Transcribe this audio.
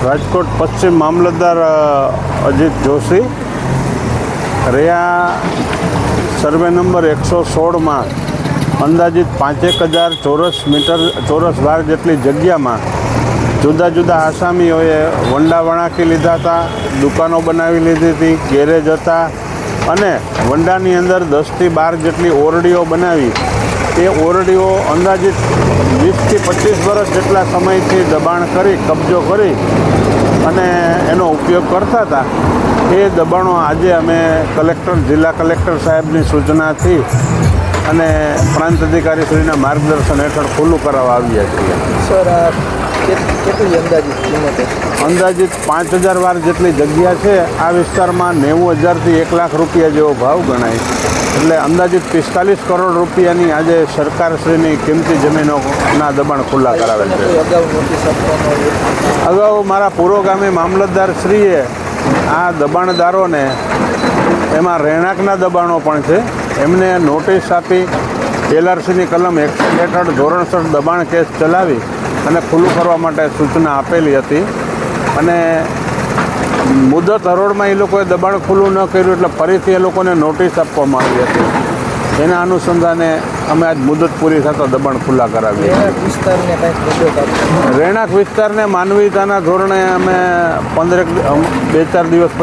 રાજકોટ પશ્ચિમ મામલતદાર અજીત જોશી રહ્યા survey number 116માં અંદાજિત 5,000 ચોરસ વાર જેટલી જગ્યામાં જુદા જુદા આસામીઓએ વંડા વણાકી લીધા હતા, દુકાનો બનાવી લીધી હતી, ગેરેજ હતા અને વંડાની અંદર 10થી 12 જેટલી ઓરડીઓ બનાવી એ ઓરડીઓ અંદાજિત 20થી 25 વર્ષ જેટલા સમયથી દબાણ કરી કબજો કરી અને એનો ઉપયોગ કરતા હતા. એ દબાણો આજે અમે જિલ્લા કલેક્ટર સાહેબની સૂચનાથી અને પ્રાંત અધિકારીશ્રીના માર્ગદર્શન હેઠળ ખુલ્લું કરાવવા આવ્યા છીએ. સર, કેટલી અંદાજિત કિંમત છે? અંદાજિત 5,000 વાર જેટલી જગ્યા છે. આ વિસ્તારમાં 90,000થી 1 લાખ રૂપિયા જેવો ભાવ ગણાય. એટલે અંદાજિત 45 કરોડ રૂપિયાની આજે સરકારશ્રીની કિંમતી જમીનોના દબાણ ખુલ્લા કરાવેલ છે. અગાઉ મારા પુરોગામી મામલતદારશ્રીએ આ દબાણદારોને, એમાં રહેણાંકના દબાણો પણ છે, એમને નોટિસ આપી LRCની કલમ 61 હેઠળ ધોરણસર દબાણ કેસ ચલાવી અને ખુલ્લું કરવા માટે સૂચના આપેલી હતી. અને મુદત હરોળમાં એ લોકોએ દબાણ ખુલ્લું ન કર્યું એટલે ફરીથી એ લોકોને નોટિસ આપવામાં આવી હતી. એના અનુસંધાને અમે આજ મુદત પૂરી થતાં દબાણ ખુલ્લા કરાવીએ. રહેણાંક વિસ્તારને માનવીયતાના ધોરણે અમે 2-4 દિવસ પછી